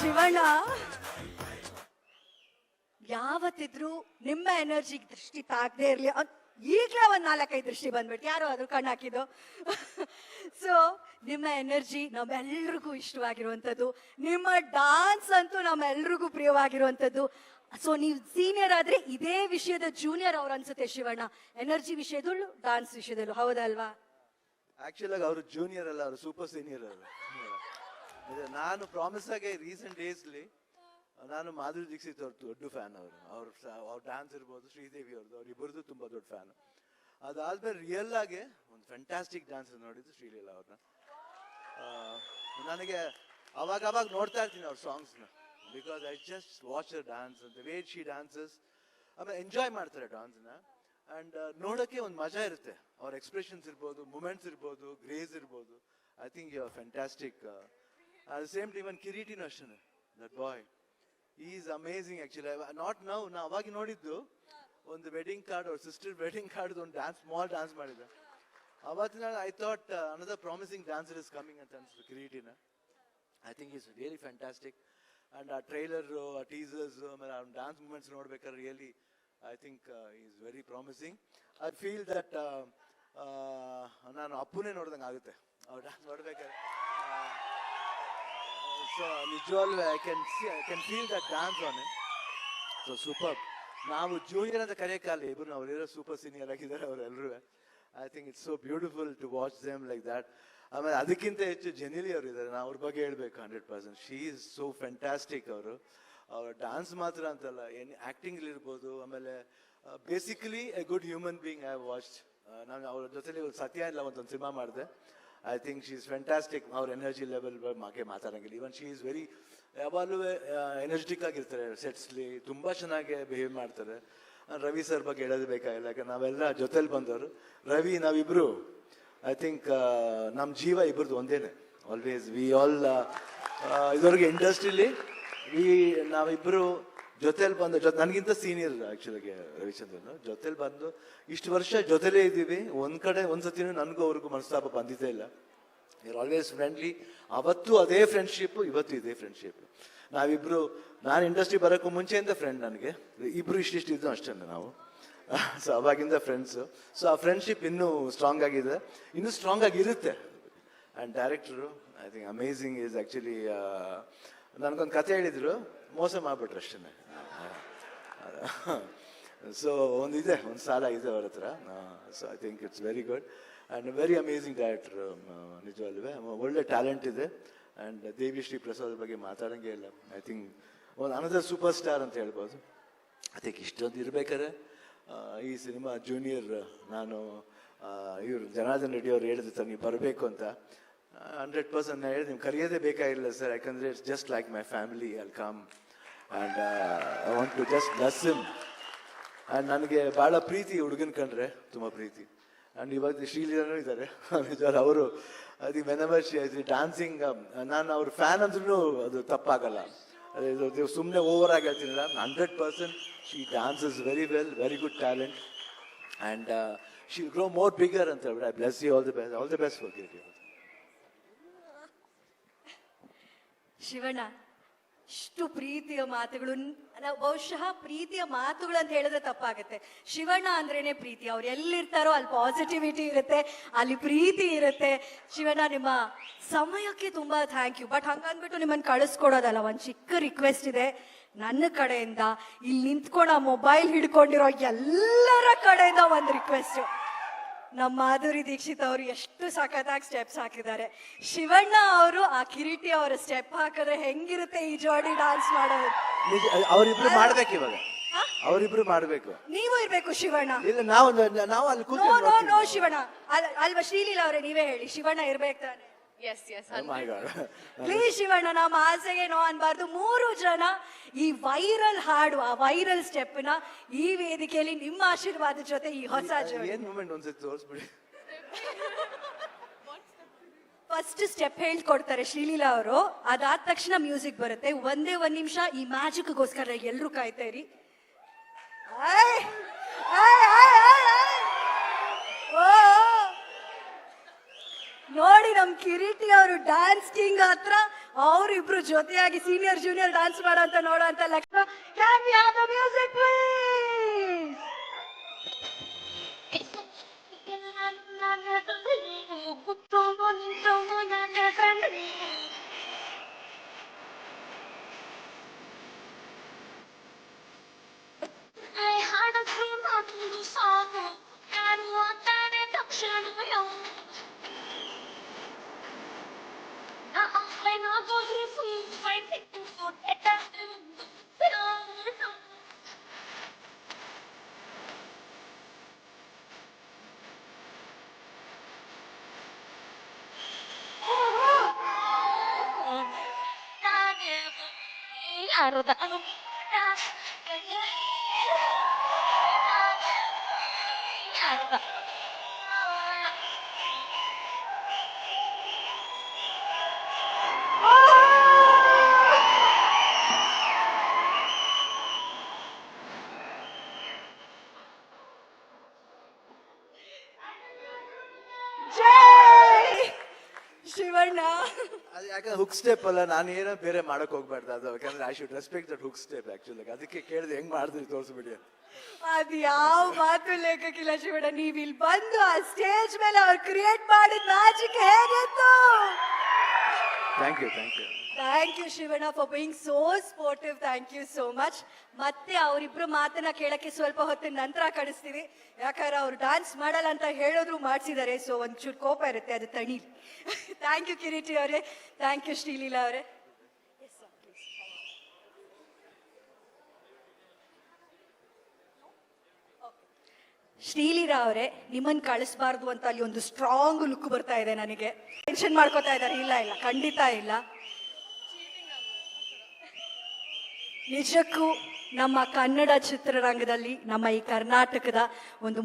ಶಿವಣ್ಣ ಯಾವತ್ತಿದ್ರು ನಿಮ್ಮ ಎನರ್ಜಿ ದೃಷ್ಟಿ ತಾಕದೇ ಇರ್ಲಿ ಈಗಲೇ ಒಂದ್ 4-5 ದೃಷ್ಟಿ ಬಂದ್ಬಿಟ್ಟು ಯಾರು ಅದ್ರ ಕಣ್ಣು ಹಾಕಿದ್ದು. ಸೊ ನಿಮ್ಮ ಎನರ್ಜಿ ನಮ್ಮೆಲ್ರಿಗೂ ಇಷ್ಟವಾಗಿರುವಂಥದ್ದು, ನಿಮ್ಮ ಡಾನ್ಸ್ ಅಂತೂ ನಮ್ಮೆಲ್ರಿಗೂ ಪ್ರಿಯವಾಗಿರುವಂಥದ್ದು. ಸೊ ನೀವು ಸೀನಿಯರ್ ಆದ್ರೆ ಇದೇ ವಿಷಯದ ಜೂನಿಯರ್ ಅವ್ರು ಅನ್ಸುತ್ತೆ ಶಿವಣ್ಣ, ಎನರ್ಜಿ ವಿಷಯದಲ್ಲೂ ಡಾನ್ಸ್ ವಿಷಯದಲ್ಲೂ, ಹೌದಲ್ವಾ? ಆಕ್ಚುಲ್ ಆಗಿ ಅವರು ಜೂನಿಯರ್ ಅಲ್ಲ, ಅವರು ಸೂಪರ್ ಸೀನಿಯರ್ ಅವರು. ನಾನು ಪ್ರಾಮಿಸ್ ಆಗಿ ರೀಸೆಂಟ್ ಡೇಸ್ಲಿ ನಾನು ಮಾಧುರಿ ದೀಕ್ಷಿತ್ ಅವ್ರ ದೊಡ್ಡ ಫ್ಯಾನ್. ಅವ್ರ ಡ್ಯಾನ್ಸ್ ಇರ್ಬೋದು, ಶ್ರೀದೇವಿ ಅವ್ರದ್ದು, ಅವ್ರಿಬ್ಬರದು ತುಂಬಾ ದೊಡ್ಡ ಫ್ಯಾನ್. ಅದಾದ್ಮೇಲೆ ರಿಯಲ್ ಆಗಿ ಒಂದು ಫ್ಯಾಂಟಾಸ್ಟಿಕ್ ಡ್ಯಾನ್ಸ್ ನೋಡಿದ್ದು ಶ್ರೀಲೀಲಾ ಅವ್ರನ್ನ. ನನಗೆ ಅವಾಗ ನೋಡ್ತಾ ಇರ್ತೀನಿ ಅವ್ರ ಸಾಂಗ್ಸ್ನ, because I just watch her dance ಅಂತ ವೇ ಶಿ ಡ್ಯಾನ್ಸಸ್. ಆಮೇಲೆ ಎಂಜಾಯ್ ಮಾಡ್ತಾರೆ ಡ್ಯಾನ್ಸ್ನ, ಅಂಡ್ ನೋಡೋಕ್ಕೆ ಒಂದು ಮಜಾ ಇರುತ್ತೆ. ಅವ್ರ ಎಕ್ಸ್ಪ್ರೆಷನ್ಸ್ ಇರ್ಬೋದು, ಮೂಮೆಂಟ್ಸ್ ಇರ್ಬೋದು, ಗ್ರೇಸ್ ಇರ್ಬೋದು. I think you are fantastic. At the same time ಕಿರೀಟಿನೂ ಅಷ್ಟೇ, that boy is amazing actually. Not now, ನಾ ಅವಾಗ ನೋಡಿದ್ದು ಒಂದು ವೆಡ್ಡಿಂಗ್ ಕಾರ್ಡ್, ಅವ್ರ ಸಿಸ್ಟರ್ ವೆಡ್ಡಿಂಗ್ ಕಾರ್ಡ್ ಒಂದು ಡ್ಯಾನ್ಸ್, ಸ್ಮಾಲ್ ಡ್ಯಾನ್ಸ್ ಮಾಡಿದ್ದೆ. ಅವತ್ತಿನ I thought another promising dancer is coming ಅಂತ ಅನ್ಸುತ್ತೆ ಕಿರೀಟಿನ. I think is really fantastic. And ಆ ಟ್ರೈಲರ್, ಆ ಟೀಸರ್ಸ್, ಆಮೇಲೆ ಆ ಡ್ಯಾನ್ಸ್ ಮೂಮೆಂಟ್ಸ್ ನೋಡ್ಬೇಕಾದ್ರೆ really I think is very promising. I feel that ನಾನು ಅಪ್ಪುನೇ ನೋಡ್ದಂಗೆ ಆಗುತ್ತೆ ಅವ್ರು ಡ್ಯಾನ್ಸ್ ನೋಡ್ಬೇಕಾದ್ರೆ. ಸೊ ನಿಜವಾಗ್ಲೂ I can feel that dance on it. So super. ನಾವು ಜೂನಿಯರ್ ಅಂತ ಕರೆಯಕ್ಕಾಗಲ್ಲ, ಇಬ್ಬರು ಅವರಿರೋ ಸೂಪರ್ ಸೀನಿಯರ್ ಆಗಿದ್ದಾರೆ ಅವರೆಲ್ಲರೂ. I think it's so beautiful to watch them like that. ಆಮೇಲೆ ಅದಕ್ಕಿಂತ ಹೆಚ್ಚು ಜೆನಿಲಿ ಅವರು ಇದ್ದಾರೆ, ನಾವು ಅವ್ರ ಬಗ್ಗೆ ಹೇಳ್ಬೇಕು 100%. She is so fantastic. ಅವ್ರ ಡ್ಯಾನ್ಸ್ ಮಾತ್ರ ಅಂತಲ್ಲ, ಆಕ್ಟಿಂಗ್ ಇರ್ಬೋದು, ಆಮೇಲೆ basically A good human being I watched. ನಾನು ಅವ್ರ ಜೊತೆಲಿ ಸತ್ಯ ಇಲ್ಲ ಒಂದು ಸಿನಿಮಾ ಮಾಡಿದೆ. I think she is fantastic. ಅವ್ರ ಎನರ್ಜಿ ಲೆವೆಲ್ ಬಗ್ಗೆ ಮಾತಾಡಂಗಿಲ್ಲ. ಈವನ್ ಶಿ ಈಸ್ ವೆರಿ, ಯಾವಾಗಲೂ ಎನರ್ಜೆಟಿಕ್ ಆಗಿರ್ತಾರೆ ಸೆಟ್ಸ್ಲಿ, ತುಂಬ ಚೆನ್ನಾಗಿ ಬಿಹೇವ್ ಮಾಡ್ತಾರೆ. ರವಿ ಸರ್ ಬಗ್ಗೆ ಹೇಳೋದು ಬೇಕಾಗಿಲ್ಲ, ಯಾಕಂದ್ರೆ ನಾವೆಲ್ಲ ಜೊತೆಲಿ ಬಂದವರು. ರವಿ ನಾವಿಬ್ರು ಐ ಥಿಂಕ್ ನಮ್ಮ ಜೀವ ಇಬ್ಬರದು ಒಂದೇನೆ. ಆಲ್ವೇಸ್ ವಿ ಆಲ್ ಇದುವರೆಗೆ ಇಂಡಸ್ಟ್ರಿಲಿ ನಾವಿಬ್ಬರು ಜೊತೆಲಿ ಬಂದು, ನನಗಿಂತ ಸೀನಿಯರ್ ಆ್ಯಕ್ಚುಲಾಗಿ ರವಿಚಂದ್ರನ್. ಜೊತೆಲಿ ಬಂದು ಇಷ್ಟು ವರ್ಷ ಜೊತೆಲೇ ಇದ್ದೀವಿ. ಒಂದು ಕಡೆ ಒಂದ್ಸತಿನೂ ನನಗೂ ಅವ್ರಿಗೂ ಮನಸ್ತಾಪ ಬಂದಿದ್ದೇ ಇಲ್ಲ. You're always friendly. ಅವತ್ತು ಅದೇ ಫ್ರೆಂಡ್ಶಿಪ್, ಇವತ್ತು ಇದೇ ಫ್ರೆಂಡ್ಶಿಪ್. ನಾವಿಬ್ರು, ನಾನು ಇಂಡಸ್ಟ್ರಿ ಬರೋಕ್ಕೂ ಮುಂಚೆಯಿಂದ ಫ್ರೆಂಡ್. ನನಗೆ ಇಬ್ರು ಇಷ್ಟಿದ್ದು ಅಷ್ಟೇ ನಾವು. ಸೊ ಅವಾಗಿಂದ ಫ್ರೆಂಡ್ಸು. ಸೊ ಆ ಫ್ರೆಂಡ್ಶಿಪ್ ಇನ್ನೂ ಸ್ಟ್ರಾಂಗ್ ಆಗಿದೆ, ಇನ್ನೂ ಸ್ಟ್ರಾಂಗ್ ಆಗಿರುತ್ತೆ. And director I think amazing is actually. ನನಗೊಂದು ಕತೆ ಹೇಳಿದ್ರು, ಮೋಸ ಮಾಡ್ಬಿಟ್ರು ಅಷ್ಟೇ. ಸೊ ಒಂದು ಸಾಲ ಇದೆ ಅವ್ರ ಹತ್ರ. So I think it's very good and very amazing director. ನಿಜವಲ್ವೇ ಒಳ್ಳೆ ಟ್ಯಾಲೆಂಟ್ ಇದೆ. ಆ್ಯಂಡ್ ದೇವಿ ಶ್ರೀ ಪ್ರಸಾದ್ ಬಗ್ಗೆ ಮಾತಾಡೋಂಗೆ ಇಲ್ಲ. ಐ ಥಿಂಕ್ ಒಂದು ಅನದರ್ ಸೂಪರ್ ಸ್ಟಾರ್ ಅಂತ ಹೇಳ್ಬೋದು. ಐ ಥಿಂಕ್ ಇಷ್ಟೊಂದು ಇರ್ಬೇಕಾದ್ರೆ ಈ ಸಿನಿಮಾ ಜೂನಿಯರ್, ನಾನು ಇವರು ಜನಾರ್ದನ್ ರೆಡ್ಡಿ ಅವ್ರು ಹೇಳಿದ್ರು ನೀವು ಬರಬೇಕು ಅಂತ. 100% ನಾನು ಹೇಳಿದೆ, ನಿಮ್ಗೆ ಕರೆಯೋದೇ ಬೇಕಾಗಿಲ್ಲ ಸರ್, ಯಾಕಂದರೆ it's just like my family. I come and I want to just bless him. And ನನಗೆ ಭಾಳ ಪ್ರೀತಿ ಹುಡುಗನ ಕಂಡ್ರೆ, ತುಂಬ ಪ್ರೀತಿ. ಆ್ಯಂಡ್ ಇವಾಗ ಶ್ರೀಲೀಲಾನೂ ಇದ್ದಾರೆ ನಿಜವಾಗ್ಲೂ. ಅವರು ಅದು ವೆನೆವರ್ ಶಿ ಡ್ಯಾನ್ಸಿಂಗ್, ನಾನು ಅವ್ರ ಫ್ಯಾನ್ ಅಂದ್ರೂ ಅದು ತಪ್ಪಾಗಲ್ಲ. ಅದು ಸುಮ್ಮನೆ ಓವರ್ ಆಗಿ ಹೇಳ್ತೀನಿಲ್ಲ. 100% she dances very well, very good talent. And she will grow more bigger ಅಂತ ಹೇಳ್ಬಿಟ್ಟು I bless you. All the best for Kireeti. Shivanna, ಇಷ್ಟು ಪ್ರೀತಿಯ ಮಾತುಗಳು, ನಾವು ಬಹುಶಃ ಪ್ರೀತಿಯ ಮಾತುಗಳು ಅಂತ ಹೇಳಿದ್ರೆ ತಪ್ಪಾಗತ್ತೆ. ಶಿವಣ್ಣ ಅಂದ್ರೇನೆ ಪ್ರೀತಿ. ಅವ್ರು ಎಲ್ಲಿರ್ತಾರೋ ಅಲ್ಲಿ ಪಾಸಿಟಿವಿಟಿ ಇರುತ್ತೆ, ಅಲ್ಲಿ ಪ್ರೀತಿ ಇರುತ್ತೆ. ಶಿವಣ್ಣ, ನಿಮ್ಮ ಸಮಯಕ್ಕೆ ತುಂಬಾ ಥ್ಯಾಂಕ್ ಯು. ಬಟ್ ಹಂಗಂದ್ಬಿಟ್ಟು ನಿಮ್ಮನ್ನು ಕಳಿಸ್ಕೊಡೋದಲ್ಲ, ಒಂದು ಚಿಕ್ಕ ರಿಕ್ವೆಸ್ಟ್ ಇದೆ ನನ್ನ ಕಡೆಯಿಂದ. ಇಲ್ಲಿ ನಿಂತ್ಕೊಂಡು ಆ ಮೊಬೈಲ್ ಹಿಡ್ಕೊಂಡಿರೋ ಎಲ್ಲರ ಕಡೆಯಿಂದ ಒಂದು ರಿಕ್ವೆಸ್ಟ್. ನಮ್ಮ ಮಾಧುರಿ ದೀಕ್ಷಿತ್ ಅವರು ಎಷ್ಟು ಸಖತ್ತಾಗಿ ಸ್ಟೆಪ್ಸ್ ಹಾಕಿದ್ದಾರೆ. ಶಿವಣ್ಣ ಅವರು ಆ ಕಿರೀಟಿ ಅವರ ಸ್ಟೆಪ್ ಹಾಕಿದ್ರೆ ಹೆಂಗಿರುತ್ತೆ ಈ ಜೋಡಿ ಡಾನ್ಸ್ ಮಾಡೋದು. ಅವರಿಬ್ರು ಮಾಡ್ಬೇಕು, ಇವಾಗ ಅವರಿಬ್ರು ಮಾಡ್ಬೇಕು. ನೀವು ಇರ್ಬೇಕು ಶಿವಣ್ಣ. ಇಲ್ಲ, ನಾವು ಅಲ್ಲಿ ನೋ ಶಿವಣ್ಣ ಅಲ್ವಾ? ಶ್ರೀಲೀಲಾ ಅವರೇ ನೀವೇ ಹೇಳಿ, ಶಿವಣ್ಣ ಇರ್ಬೇಕು ತಾನೆ? ಪ್ಲೀಸ್ ಶಿವಣ್ಣ, ನಮ್ಮ ಆಸೆಗೆ ನೋ ಅನ್ಬಾರ್ದು. 3 ಜನ ಈ ವೈರಲ್ ಹಾಡು, ಆ ವೈರಲ್ ಸ್ಟೆಪ್ ನ ಈ ವೇದಿಕೆಯಲ್ಲಿ ನಿಮ್ಮ ಆಶೀರ್ವಾದ ಜೊತೆ ಈ ಹೊಸ ಫಸ್ಟ್ ಸ್ಟೆಪ್ ಹೇಳ್ಕೊಡ್ತಾರೆ ಶ್ರೀಲೀಲಾ ಅವರು. ಅದಾದ ತಕ್ಷಣ ಮ್ಯೂಸಿಕ್ ಬರುತ್ತೆ. ಒಂದೇ 1 ನಿಮಿಷ ಈ ಮ್ಯಾಜಿಕ್ಗೋಸ್ಕರ ಎಲ್ರು ಕಾಯ್ತಾ ಇರಿ. ನೋಡಿ, ನಮ್ ಕಿರೀಟಿ ಅವರು ಡ್ಯಾನ್ಸ್ ಕಿಂಗ್ ಹತ್ರ ಅವರಿಬ್ರು ಜೊತೆಯಾಗಿ ಸೀನಿಯರ್ ಜೂನಿಯರ್ ಡಾನ್ಸ್ ಮಾಡೋ ಅಂತ ನೋಡೋ ಅಂತ ಲಕ್ಷಣ. Can we have the music please? I had a dream of you song and what an induction you. Now I know what you feel, fighting for it. ಜೈ ಶಿವಣ್ಣ. ಅದು ಯಾಕಂದ್ರೆ ಹುಕ್ ಸ್ಟೆಪ್ ಅಲ್ಲ, ನಾನು ಏನೋ ಬೇರೆ ಮಾಡಕ್ ಹೋಗ್ಬಾರ್ದು ಅದು, ಯಾಕಂದ್ರೆ I should respect that hook step actually. ಅದಕ್ಕೆ ಕೇಳಿದೆ ಹೆಂಗ್ ಮಾಡಿದ್ರಿ ತೋರಿಸ್ಬಿಡಿ ಅಂತ. ಅದ್ ಯಾವ ಮಾತು ಲೆಕ್ಕಕ್ಕಿಲ್ಲ ಶಿವಣ್ಣ. ನೀವ್ ಇಲ್ಲಿ ಬಂದು ಆ ಸ್ಟೇಜ್ ಮೇಲೆ ಅವ್ರು ಕ್ರಿಯೇಟ್ ಮಾಡಿದ ಮ್ಯಾಜಿಕ್ ಹೇಗಿತ್ತು. Thank you, thank you. Thank you Shivanna for being so sportive. Thank you so much. ಮತ್ತೆ ಅವರಿಬ್ರು ಮಾತನ್ನ ಕೇಳಕ್ಕೆ ಸ್ವಲ್ಪ ಹೊತ್ತಿನ ನಂತರ ಕಳಿಸ್ತೀವಿ, ಯಾಕಂದ್ರೆ ಅವ್ರು ಡಾನ್ಸ್ ಮಾಡಲ್ಲ ಅಂತ ಹೇಳಿದ್ರು ಮಾಡಿಸಿದ್ದಾರೆ. ಸೊ ಒಂಚೂರು ಕೋಪ ಇರುತ್ತೆ, ಅದು ತಣಿ. ಥ್ಯಾಂಕ್ ಯು ಕಿರೀಟಿ ಅವರೇ, ಥ್ಯಾಂಕ್ ಯು ಶ್ರೀಲೀಲಾ ಅವರೇ. ಶ್ರೀಲೀಲಾ ಅವರೇ, ನಿಮ್ಮನ್ನ ಕಳಿಸ್ಬಾರ್ದು ಅಂತ ಅಲ್ಲಿ ಒಂದು ಸ್ಟ್ರಾಂಗ್ ಲುಕ್ ಬರ್ತಾ ಇದೆ ನನಗೆ. ಟೆನ್ಷನ್ ಮಾಡ್ಕೋತಾ ಇದ್ದಾರೆ. ಇಲ್ಲ ಇಲ್ಲ, ಖಂಡಿತ ಇಲ್ಲ. ನಿಜಕ್ಕೂ ನಮ್ಮ ಕನ್ನಡ ಚಿತ್ರರಂಗದಲ್ಲಿ, ನಮ್ಮ ಈ ಕರ್ನಾಟಕದ ಒಂದು